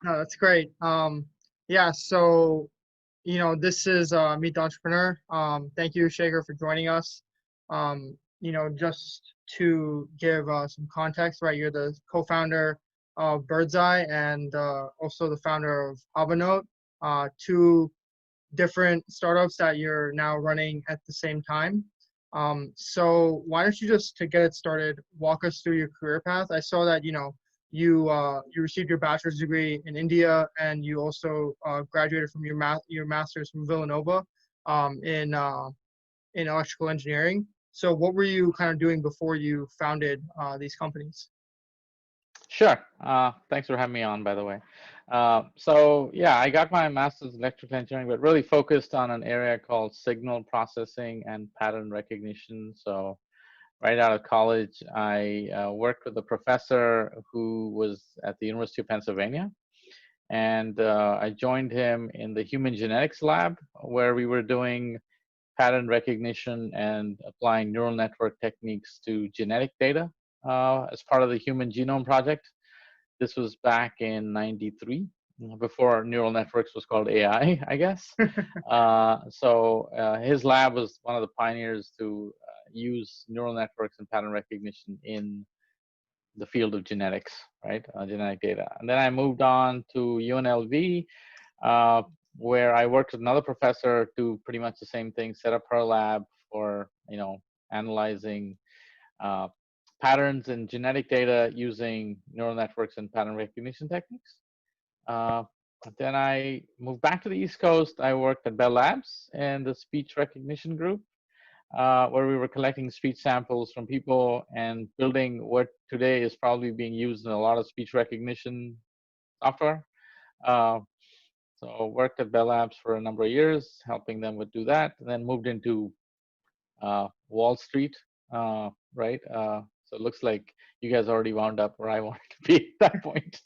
No, that's great. Yeah, so this is Meet the Entrepreneur. Thank you, Shekar, for joining us. Just to give some context, right? You're the co-founder of Birdseye and also the founder of Havanote, two different startups that you're now running at the same time. So why don't you just, to get it started, walk us through your career path? I saw that you received your bachelor's degree in India, and you also graduated from your master's from Villanova in electrical engineering. So what were you kind of doing before you founded these companies? Sure. Thanks for having me on, by the way. So yeah, I got my master's in electrical engineering, but really focused on an area called signal processing and pattern recognition. So right out of college, I worked with a professor who was at the University of Pennsylvania. And I joined him in the human genetics lab, where we were doing pattern recognition and applying neural network techniques to genetic data as part of the Human Genome Project. This was back in '93, before neural networks was called AI, I guess. So his lab was one of the pioneers to use neural networks and pattern recognition in the field of genetics, right? Genetic data. And then I moved on to UNLV, uh, where I worked with another professor to pretty much the same thing, set up her lab for, analyzing uh, patterns in genetic data using neural networks and pattern recognition techniques. Uh, then I moved back to the East Coast. I worked at Bell Labs in the speech recognition group, where we were collecting speech samples from people and building what today is probably being used in a lot of speech recognition software. Uh, so worked at Bell Labs for a number of years, helping them with do that, and then moved into Wall Street, right? So it looks like you guys already wound up where I wanted to be at that point.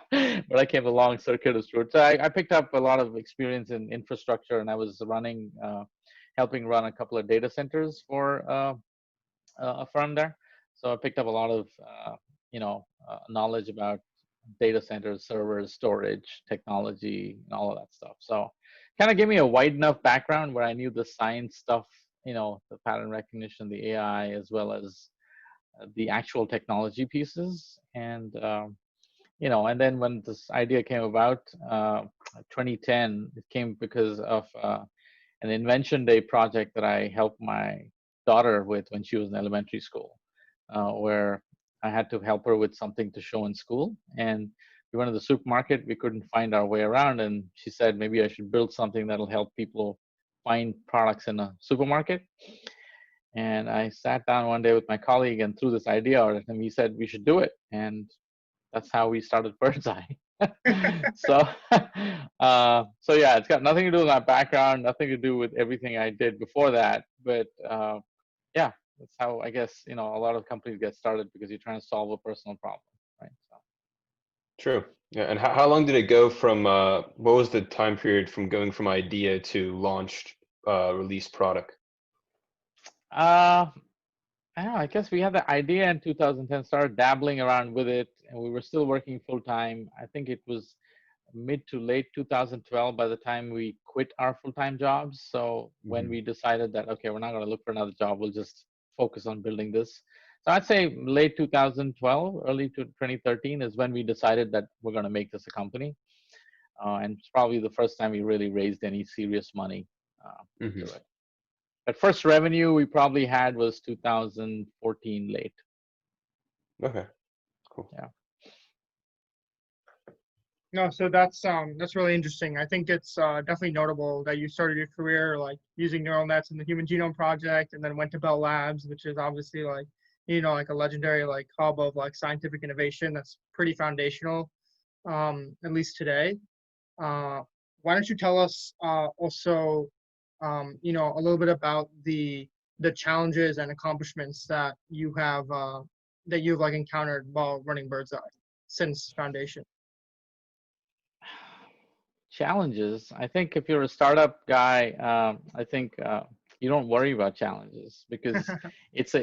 But I came a long circuitous route. So I picked up a lot of experience in infrastructure, and I was helping run a couple of data centers for a firm there. So I picked up a lot of, knowledge about data centers, servers, storage, technology, and all of that stuff. So kind of gave me a wide enough background where I knew the science stuff, the pattern recognition, the AI, as well as the actual technology pieces. And then when this idea came about, 2010, it came because of an Invention Day project that I helped my daughter with when she was in elementary school, where I had to help her with something to show in school. And we went to the supermarket, we couldn't find our way around, and she said, maybe I should build something that'll help people find products in a supermarket. And I sat down one day with my colleague and threw this idea out at him. He said, we should do it. And that's how we started Birdseye. so so yeah, it's got nothing to do with my background, nothing to do with everything I did before that, but yeah, that's how I guess a lot of companies get started, because you're trying to solve a personal problem, right? So True. Yeah. And how long did it go from, what was the time period from going from idea to launched, released product? I don't know, I guess we had the idea in 2010, started dabbling around with it, and we were still working full time. I think it was mid to late 2012 by the time we quit our full-time jobs. So when we decided that, okay, we're not going to look for another job, we'll just focus on building this. So I'd say late 2012, early to 2013 is when we decided that we're going to make this a company. And it's probably the first time we really raised any serious money into it. But first revenue we probably had was 2014 late. Okay, cool. Yeah. No, so that's really interesting. I think it's definitely notable that you started your career like using neural nets in the Human Genome Project, and then went to Bell Labs, which is obviously like like a legendary like hub of like scientific innovation that's pretty foundational, at least today. Why don't you tell us also a little bit about the challenges and accomplishments that you've like encountered while running Birdseye since foundation? Challenges. I think if you're a startup guy, I think you don't worry about challenges because it's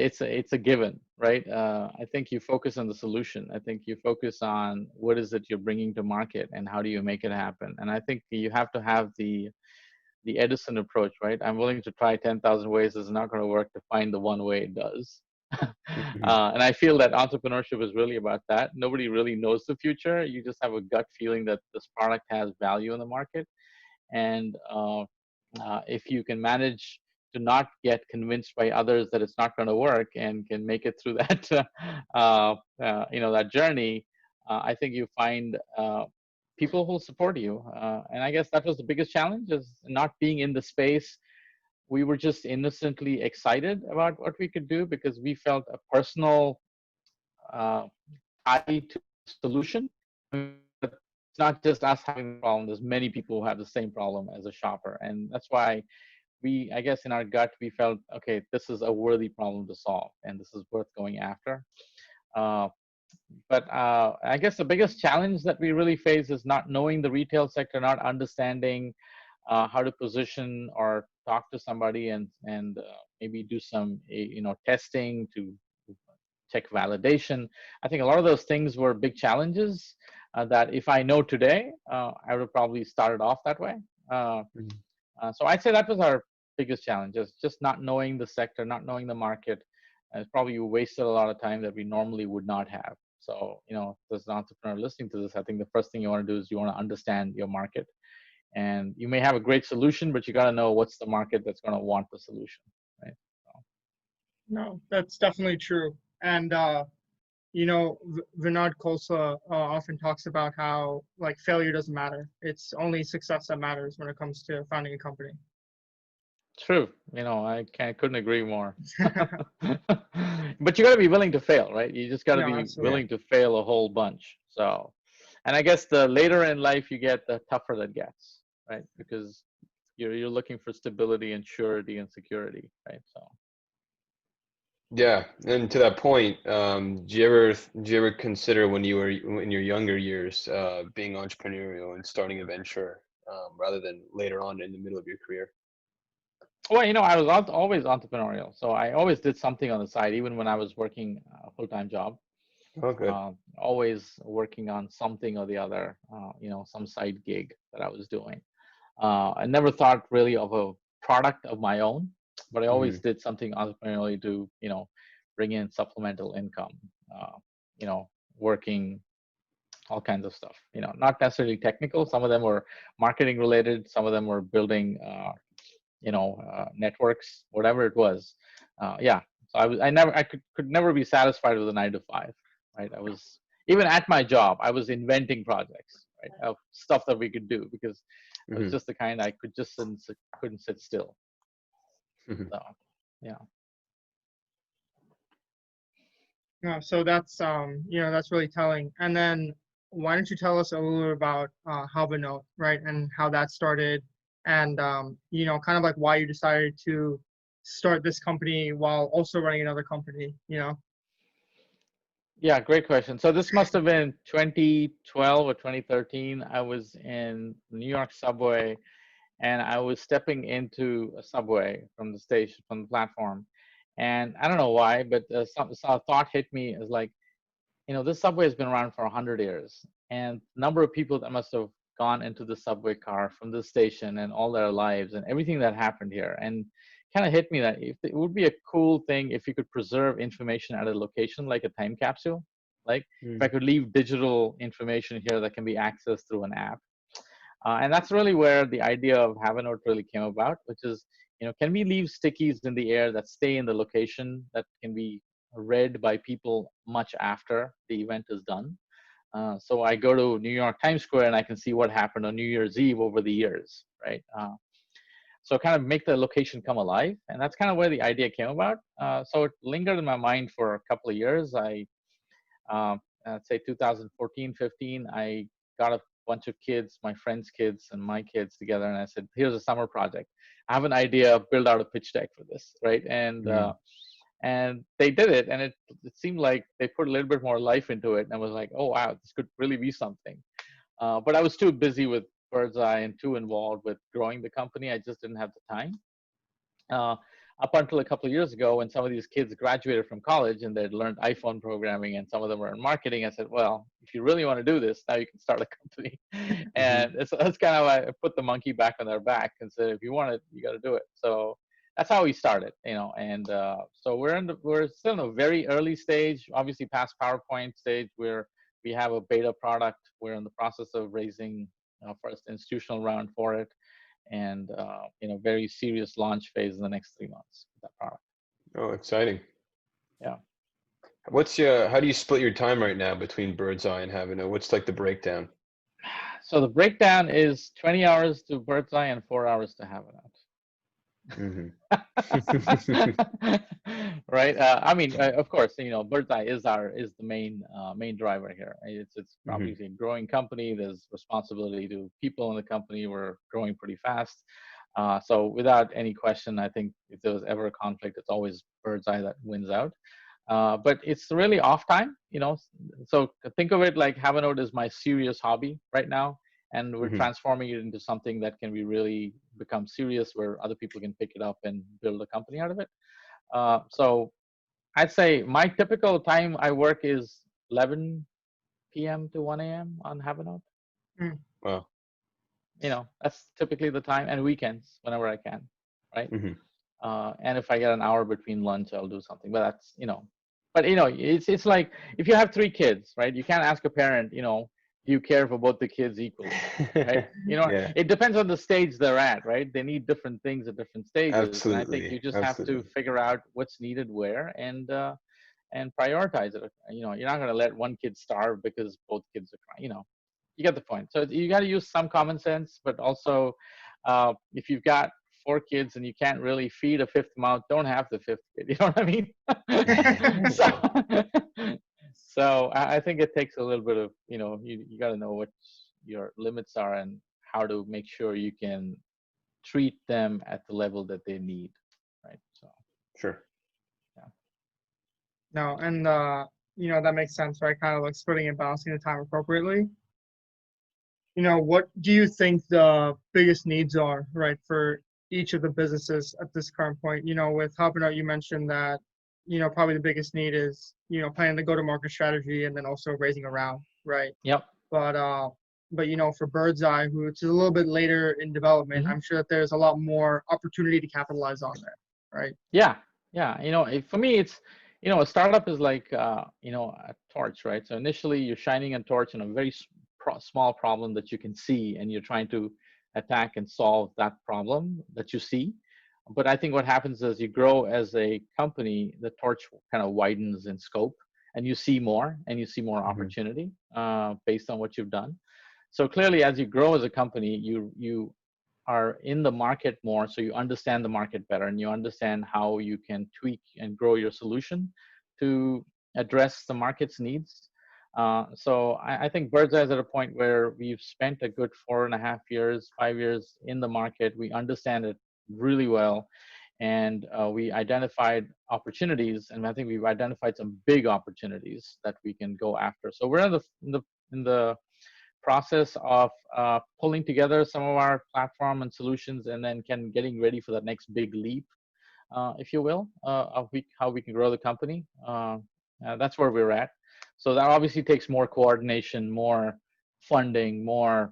a given, right? I think you focus on the solution. I think you focus on what is it you're bringing to market and how do you make it happen. And I think you have to have the Edison approach, right? I'm willing to try 10,000 ways. It's not going to work to find the one way it does. Mhm. And I feel that entrepreneurship is really about that. Nobody really knows the future. You just have a gut feeling that this product has value in the market. And if you can manage to not get convinced by others that it's not going to work and can make it through that, that journey, I think you find people who will support you. And I guess that was the biggest challenge, is not being in the space. We were just innocently excited about what we could do because we felt a personal tie to the solution. It's not just us having the problem. There's many people who have the same problem as a shopper. And that's why I guess in our gut, we felt, okay, this is a worthy problem to solve and this is worth going after. But I guess the biggest challenge that we really face is not knowing the retail sector, not understanding how to position or talk to somebody and maybe do some testing to check validation. I think a lot of those things were big challenges that if I know today, I would have probably started off that way. So I'd say that was our biggest challenge, is just not knowing the sector, not knowing the market. And probably wasted a lot of time that we normally would not have. So, if there's an entrepreneur listening to this, I think the first thing you want to do is you want to understand your market. And you may have a great solution, but you got to know what's the market that's going to want the solution, right? So. No, that's definitely true. And Vinod Khosla often talks about how like failure doesn't matter. It's only success that matters when it comes to founding a company. True. I couldn't agree more. But you got to be willing to fail, right? You just got to No, be absolutely. willing to fail a whole bunch. So, and I guess the later in life you get, the tougher that gets, right? Because you're looking for stability and surety and security, right? So. Yeah, and to that point, did you ever consider when you were in your younger years being entrepreneurial and starting a venture rather than later on in the middle of your career? Well, I was always entrepreneurial, so I always did something on the side, even when I was working a full-time job. Oh, good. Always working on something or the other, some side gig that I was doing. I never thought really of a product of my own, but I always did something entrepreneurially to, bring in supplemental income, working all kinds of stuff, not necessarily technical. Some of them were marketing related. Some of them were building, networks, whatever it was. Yeah. So I could never be satisfied with a 9 to 5, right? I was, even at my job, I was inventing projects, right, of stuff that we could do because it was just the kind I couldn't sit still. So, yeah. Yeah, so that's that's really telling. And then why don't you tell us a little bit about Havanote, right, and how that started, and kind of like why you decided to start this company while also running another company, Yeah, great question. So this must have been 2012 or 2013. I was in New York subway, and I was stepping into a subway from the station, from the platform. And I don't know why, but some thought hit me as like, this subway has been around for 100 years. And the number of people that must have gone into the subway car from the station and all their lives and everything that happened here. And kind of hit me that it would be a cool thing if you could preserve information at a location like a time capsule. Like if I could leave digital information here that can be accessed through an app. And that's really where the idea of Havanote really came about, which is, can we leave stickies in the air that stay in the location that can be read by people much after the event is done? So I go to New York Times Square and I can see what happened on New Year's Eve over the years, right? So kind of make the location come alive. And that's kind of where the idea came about. So it lingered in my mind for a couple of years. I'd say 2014, 15, I got a bunch of kids, my friends' kids and my kids together. And I said, here's a summer project. I have an idea, build out a pitch deck for this, right? And they did it. And it seemed like they put a little bit more life into it. And I was like, oh, wow, this could really be something. But I was too busy with Birdzi and too involved with growing the company. I just didn't have the time. Up until a couple of years ago, when some of these kids graduated from college and they'd learned iPhone programming and some of them were in marketing, I said, well, if you really want to do this, now you can start a company. And that's kind of why I put the monkey back on their back and said, if you want it, you got to do it. So that's how we started, and so we're still in a very early stage, obviously past PowerPoint stage, where we have a beta product. We're in the process of raising first institutional round for it, and very serious launch phase in the next 3 months with that product. Oh, exciting. Yeah. How do you split your time right now between Birdzi and Havanote? What's like the breakdown? So the breakdown is 20 hours to Birdzi and 4 hours to Havanote. Right. I mean, of course, Birdzi is the main driver here. It's obviously a growing company. There's responsibility to people in the company. We're growing pretty fast. So without any question, I think if there was ever a conflict, it's always Birdzi that wins out. But it's really off time, so think of it like Havanote is my serious hobby right now. And we're transforming it into something that can be really become serious, where other people can pick it up and build a company out of it. So I'd say my typical time I work is 11 p.m. to 1 a.m. on Havanote. Wow. That's typically the time, and weekends whenever I can, right? And if I get an hour between lunch, I'll do something. But that's, but it's like if you have 3 kids, right? You can't ask a parent, do you care for both the kids equally, right? Yeah. It depends on the stage they're at, right? They need different things at different stages. Absolutely. And I think you just have to figure out what's needed where and prioritize it. You're not going to let one kid starve because both kids are crying. You get the point. So you got to use some common sense, but also if you've got 4 kids and you can't really feed a 5th mouth, don't have the 5th kid. You know what I mean? So I think it takes a little bit of, you got to know what your limits are and how to make sure you can treat them at the level that they need, right? So. Sure. Yeah. No, and that makes sense, right? Kind of like splitting and balancing the time appropriately. What do you think the biggest needs are, right, for each of the businesses at this current point? With Havanote, you mentioned that probably the biggest need is, planning the go-to-market strategy and then also raising a round, right? Yep. But for Birdzi, which is a little bit later in development, I'm sure that there's a lot more opportunity to capitalize on there, right? Yeah. For me, it's, a startup is like, a torch, right? So initially you're shining a torch on a very small problem that you can see, and you're trying to attack and solve that problem that you see. But I think what happens as you grow as a company, the torch kind of widens in scope, and you see more opportunity based on what you've done. So clearly, as you grow as a company, you are in the market more, so you understand the market better, and you understand how you can tweak and grow your solution to address the market's needs. So I think Birdzi is at a point where we've spent a good 4.5 years, 5 years in the market. We understand it really well, and we identified opportunities, and I think we've identified some big opportunities that we can go after. So we're in the process of pulling together some of our platform and solutions, and then getting ready for that next big leap, if you will, of how we can grow the company. That's where we're at. So that obviously takes more coordination, more funding, more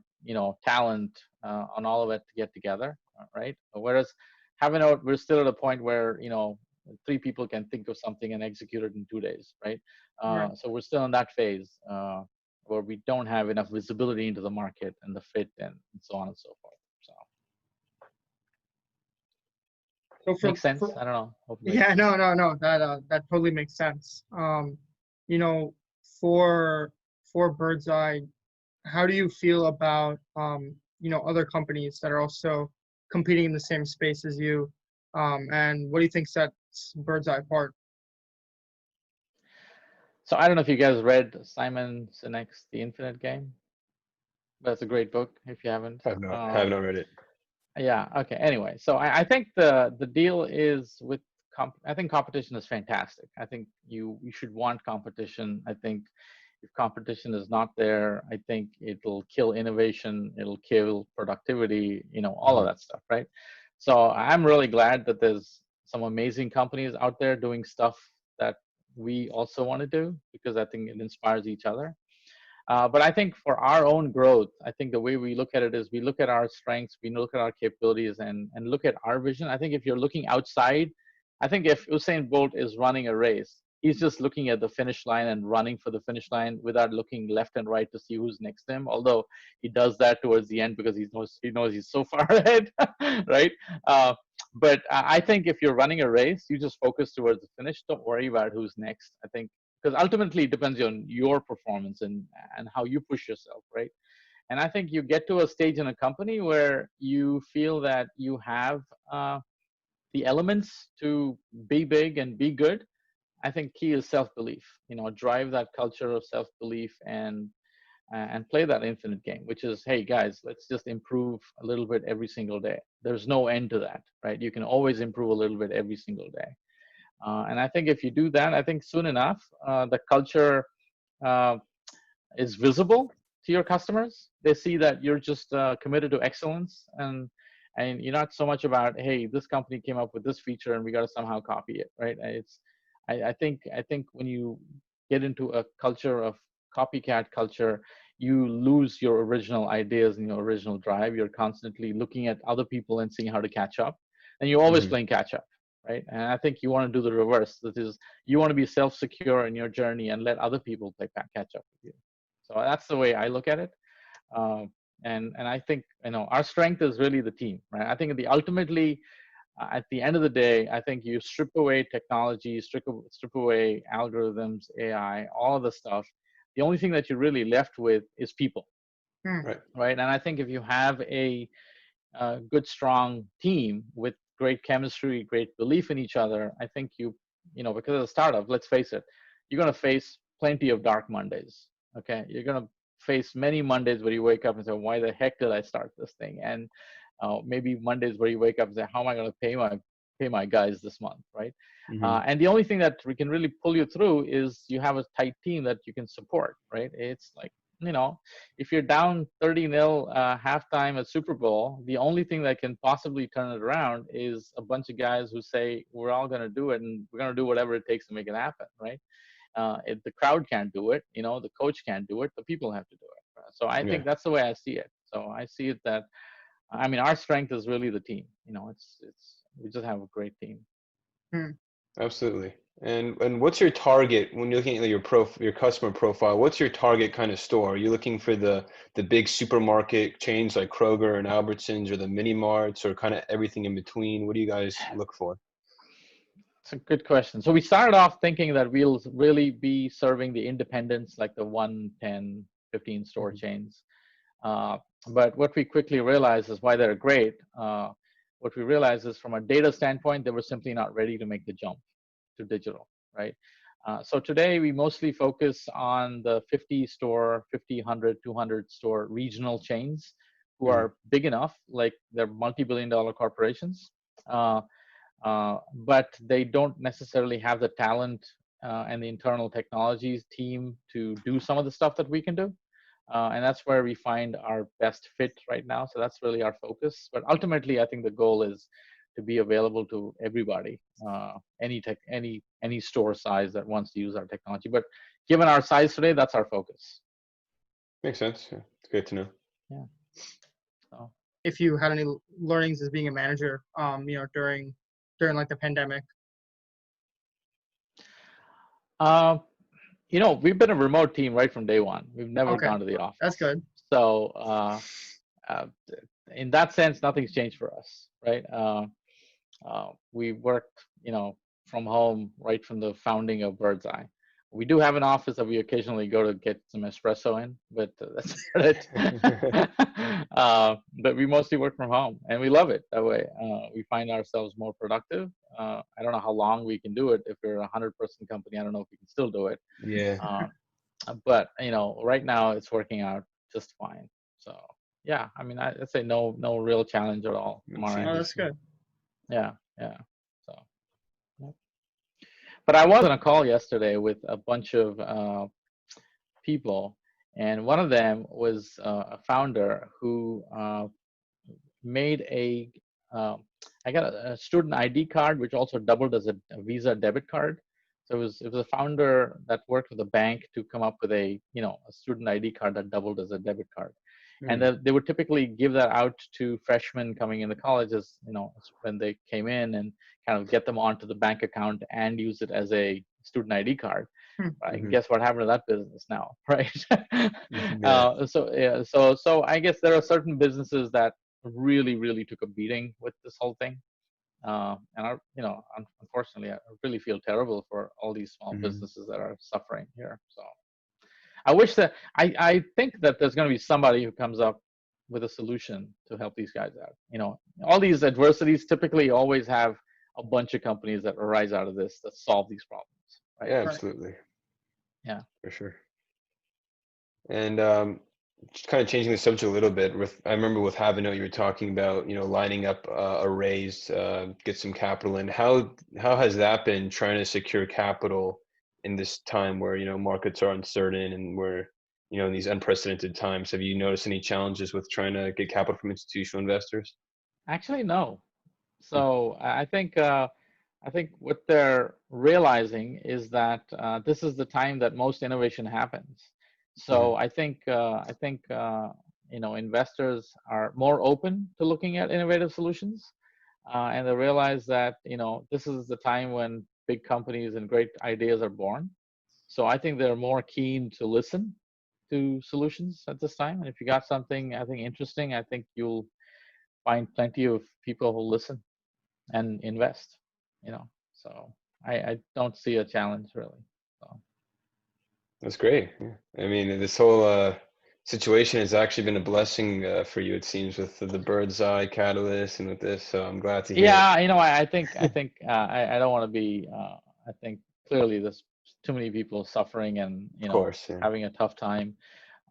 talent on all of it to get together, right? Whereas Havanote, we're still at a point where 3 people can think of something and execute it in 2 days, right? Right. So we're still in that phase where we don't have enough visibility into the market and the fit and so on and so forth. So makes sense. I don't know. Hopefully. Yeah, no, that totally makes sense. For Birdzi, how do you feel about other companies that are also competing in the same space as you, and what do you think sets Birdzi apart? So I don't know if you guys read Simon Sinek's The Infinite Game. That's a great book if you haven't. Have not read it. Yeah. Okay. Anyway, so I think the deal is with I think competition is fantastic. I think you should want competition. I think if competition is not there, I think it'll kill innovation. It'll kill productivity. All of that stuff, right? So I'm really glad that there's some amazing companies out there doing stuff that we also want to do, because I think it inspires each other. But I think for our own growth, I think the way we look at it is we look at our strengths, we look at our capabilities, and look at our vision. I think if you're looking outside, I think if Usain Bolt is running a race, he's just looking at the finish line and running for the finish line without looking left and right to see who's next to him. Although he does that towards the end because he knows he's so far ahead, right? But I think if you're running a race, you just focus towards the finish. Don't worry about who's next. I think, because ultimately it depends on your performance and how you push yourself, right? And I think you get to a stage in a company where you feel that you have the elements to be big and be good. I think key is self-belief. Drive that culture of self-belief and play that infinite game, which is, hey guys, let's just improve a little bit every single day. There's no end to that, right? You can always improve a little bit every single day. And I think if you do that, I think soon enough, the culture is visible to your customers. They see that you're just committed to excellence, and you're not so much about, hey, this company came up with this feature and we got to somehow copy it, right? I think when you get into a culture of copycat culture, you lose your original ideas and your original drive. You're constantly looking at other people and seeing how to catch up, and you're always playing catch up, right? And I think you want to do the reverse. That is, you want to be self-secure in your journey and let other people play catch up with you. So that's the way I look at it. And I think, our strength is really the team, right? I think ultimately, at the end of the day, I think you strip away technology, strip away algorithms, AI, all of the stuff. The only thing that you're really left with is people, right? And I think if you have a good, strong team with great chemistry, great belief in each other, I think because of a startup, let's face it, you're going to face plenty of dark Mondays. Okay, you're going to face many Mondays where you wake up and say, why the heck did I start this thing? And maybe Mondays where you wake up and say, how am I going to pay my guys this month, right? And the only thing that we can really pull you through is you have a tight team that you can support, right? It's like, if you're down 30-0 halftime at Super Bowl, the only thing that can possibly turn it around is a bunch of guys who say, we're all going to do it and we're going to do whatever it takes to make it happen, right? If the crowd can't do it, the coach can't do it, the people have to do it. So I think that's the way I see it. So I see it that, our strength is really the team. We just have a great team. Absolutely. And what's your target when you're looking at your customer profile? What's your target kind of store? Are you looking for the big supermarket chains like Kroger and Albertsons, or the mini marts, or kind of everything in between? What do you guys look for? It's a good question. So we started off thinking that we'll really be serving the independents, like the 1, 10, 15 store chains. But what we quickly realized is why they're great. What we realized is from a data standpoint, they were simply not ready to make the jump to digital, right? So today we mostly focus on the 50 store, 50, 100, 200 store regional chains who are big enough, like they're multi-billion-dollar corporations. But they don't necessarily have the talent and the internal technologies team to do some of the stuff that we can do. And that's where we find our best fit right now. So that's really our focus. But ultimately, I think the goal is to be available to everybody, any store size that wants to use our technology. But given our size today, that's our focus. Makes sense. Yeah, it's great to know. Yeah. So, if you had any learnings as being a manager, during like the pandemic. We've been a remote team right from day one. We've never gone to the office. That's good. So in that sense, nothing's changed for us, right? We worked, from home right from the founding of Birdzi. We do have an office that we occasionally go to get some espresso in, but that's about it. But we mostly work from home, and we love it that way. We find ourselves more productive. I don't know how long we can do it. If we're a 100-person company, I don't know if we can still do it. Yeah. But right now it's working out just fine. So yeah, I'd say no real challenge at all. Oh, that's good. Yeah. So. But I was on a call yesterday with a bunch of people, and one of them was a founder who made a I got a student ID card, which also doubled as a Visa debit card. So it was a founder that worked with a bank to come up with a student ID card that doubled as a debit card. And they would typically give that out to freshmen coming into colleges, when they came in, and kind of get them onto the bank account and use it as a student ID card. Right? Guess what happened to that business now, right? So I guess there are certain businesses that really, really took a beating with this whole thing. And unfortunately, I really feel terrible for all these small businesses that are suffering here. So I wish that I think that there's going to be somebody who comes up with a solution to help these guys out. All these adversities typically always have a bunch of companies that arise out of this that solve these problems. Right? Yeah, absolutely. Yeah, for sure. And just kind of changing the subject a little bit. I remember with Havanote, you were talking about lining up a raise, get some capital in. How has that been, trying to secure capital in this time where markets are uncertain and we're in these unprecedented times? Have you noticed any challenges with trying to get capital from institutional investors? Actually, no. So I think what they're realizing is that this is the time that most innovation happens. So I think investors are more open to looking at innovative solutions, and they realize that this is the time when big companies and great ideas are born. So I think they're more keen to listen to solutions at this time. And if you got something I think interesting, I think you'll find plenty of people who listen and invest. So I don't see a challenge really. So. That's great. I mean, this whole situation has actually been a blessing for you, it seems, with the Birdzi catalyst and with this. So I'm glad to hear. Yeah, I think I don't want to be. I think clearly there's too many people suffering and of course, having a tough time.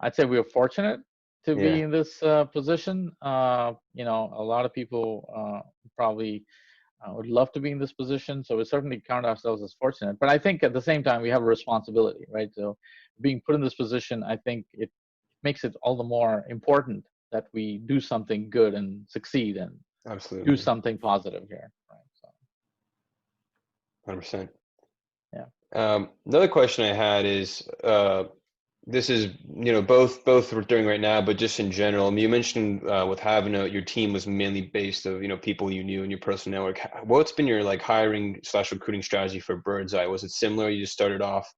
I'd say we are fortunate to be in this position. A lot of people probably would love to be in this position, so we certainly count ourselves as fortunate. But I think at the same time we have a responsibility, right? So being put in this position, I think it makes it all the more important that we do something good and succeed and absolutely do something positive here, right? So 100%. Yeah. Another question I had is, this is both we're doing right now, but just in general. I mean, you mentioned with Havanote, your team was mainly based of people you knew in your personal network. What's been your hiring / recruiting strategy for Birdzi? Was it similar? You just started off,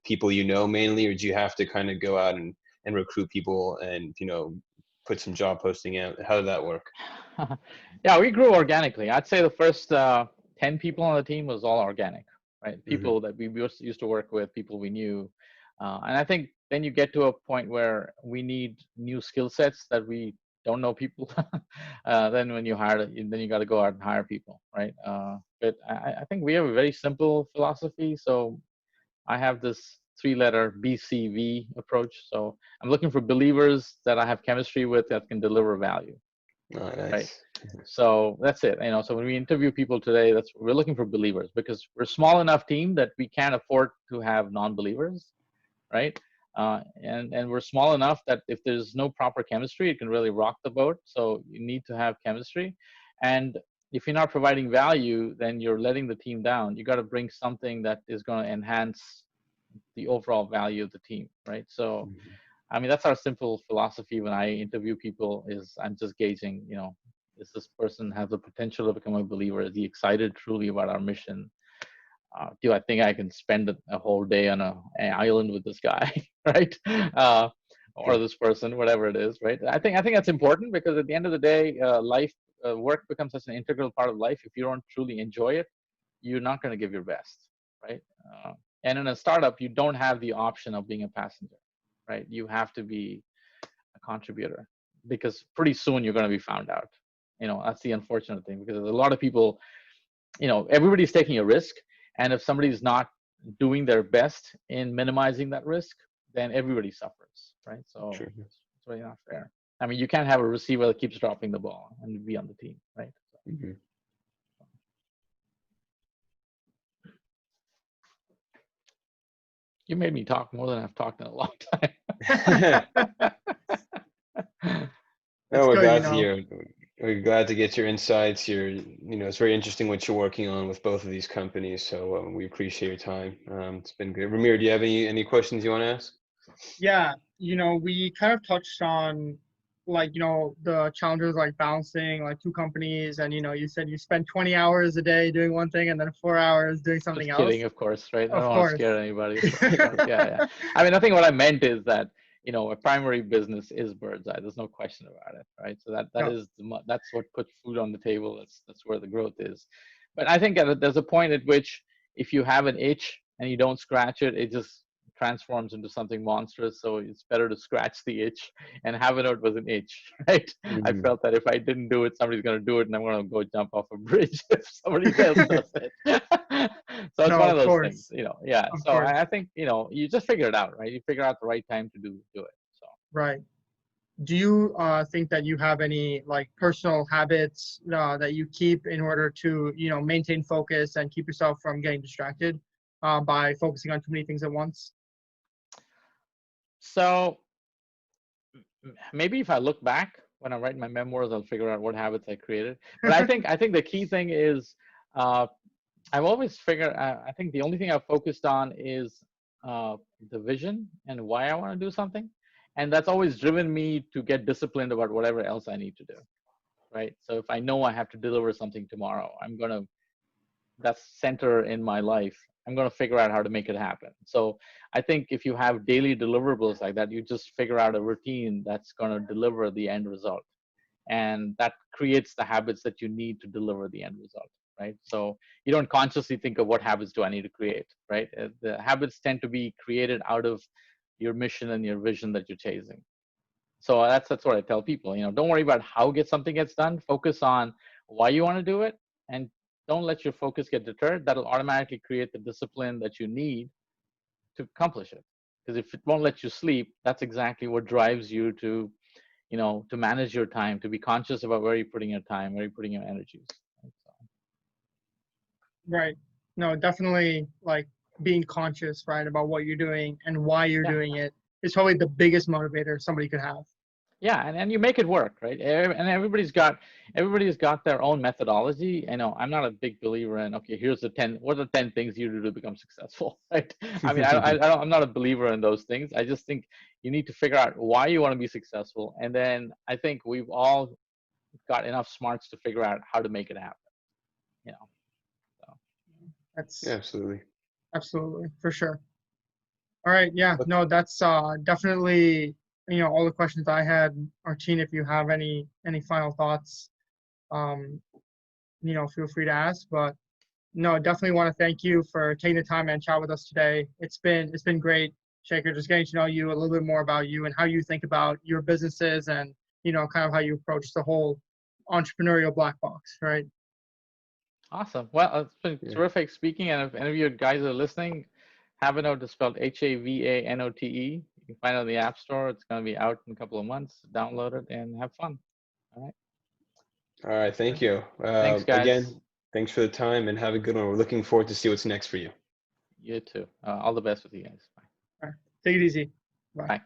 people mainly, or do you have to kind of go out and recruit people and put some job posting out? How did that work? Yeah, we grew organically. I'd say the first 10 people on the team was all organic, right? People that we used to work with, people we knew. And I think then you get to a point where we need new skill sets that we don't know people. Then when you hire, then you got to go out and hire people, right? But I think we have a very simple philosophy. So I have this 3-letter BCV approach. So I'm looking for believers that I have chemistry with that can deliver value. Oh, nice. Right. So that's it. So when we interview people today, we're looking for believers, because we're a small enough team that we can't afford to have non-believers. Right. And we're small enough that if there's no proper chemistry, it can really rock the boat. So you need to have chemistry. And if you're not providing value, then you're letting the team down. You got to bring something that is going to enhance the overall value of the team. Right. So, I mean, that's our simple philosophy when I interview people. Is I'm just gauging, does this person have the potential to become a believer? Is he excited truly about our mission? Do I think I can spend a whole day on an island with this guy, right? Or this person, whatever it is, right? I think that's important, because at the end of the day, work becomes such an integral part of life. If you don't truly enjoy it, you're not going to give your best, right? And in a startup, you don't have the option of being a passenger, right? You have to be a contributor, because pretty soon you're going to be found out. That's the unfortunate thing, because there's a lot of people, everybody's taking a risk. And if somebody's not doing their best in minimizing that risk, then everybody suffers, right? So it's really not fair. I mean, you can't have a receiver that keeps dropping the ball and be on the team, right? You made me talk more than I've talked in a long time. No, we're glad to hear. We're glad to get your insights. It's very interesting what you're working on with both of these companies. So we appreciate your time. It's been great. Rumeer, do you have any questions you want to ask? Yeah, we kind of touched on like, the challenges like balancing like two companies, and you said you spend 20 hours a day doing one thing and then 4 hours doing something Just else. kidding, of course, right? I Of don't want to course. scare anybody. Yeah. I mean, I think what I meant is that, a primary business is Birdzi. There's no question about it, right? So that Yeah. is that's what puts food on the table. That's where the growth is. But I think there's a point at which if you have an itch and you don't scratch it, it just transforms into something monstrous. So it's better to scratch the itch, and Havanote was an itch, right? I Mhm. felt that if I didn't do it, somebody's going to do it, and I'm going to go jump off a bridge if somebody else does it. So it's No, one of of those things, course. yeah. Of So course. I think, you just figure it out, right? You figure out the right time to do it. So Right. Do you think that you have any like personal habits that you keep in order to, maintain focus and keep yourself from getting distracted by focusing on too many things at once? So maybe if I look back when I write my memoirs, I'll figure out what habits I created. But I think the key thing is, I've always figured, I think the only thing I've focused on is the vision and why I want to do something. And that's always driven me to get disciplined about whatever else I need to do, right? So if I know I have to deliver something tomorrow, that's center in my life. I'm going to figure out how to make it happen. So I think if you have daily deliverables like that, you just figure out a routine that's going to deliver the end result. And that creates the habits that you need to deliver the end result, right? So you don't consciously think of what habits do I need to create, right? The habits tend to be created out of your mission and your vision that you're chasing. So that's what I tell people. Don't worry about how something gets done. Focus on why you want to do it, and don't let your focus get deterred. That'll automatically create the discipline that you need to accomplish it. Because if it won't let you sleep, that's exactly what drives you to, to manage your time, to be conscious about where you're putting your time, where you're putting your energies. So, Right. No, definitely like being conscious, right, about what you're doing and why you're yeah. doing it is probably the biggest motivator somebody could have. Yeah, and you make it work, right? And everybody's got their own methodology. I'm not a big believer in, okay, here's what are the 10 things you do to become successful, right? I mean, I'm not a believer in those things. I just think you need to figure out why you want to be successful, and then I think we've all got enough smarts to figure out how to make it happen. So. That's Yeah, absolutely. absolutely for sure. All right. Yeah. Okay. No, that's definitely, all the questions I had. Arteen, if you have any final thoughts, um, feel free to ask. But no, definitely want to thank you for taking the time and chat with us today. It's been great, Shekar, just getting to know you a little bit more about you and how you think about your businesses and, kind of how you approach the whole entrepreneurial black box, right? Awesome. Well, it's been Yeah. terrific speaking. And if any of you guys are listening, Havanote is spelled Havanote. You can find it on the App Store. It's going to be out in a couple of months. Download it and have fun. All right. All right. Thank you. Thanks, guys. Again, thanks for the time and have a good one. We're looking forward to see what's next for you. You too. All the best with you guys. Bye. All right. Take it easy. Bye. Bye.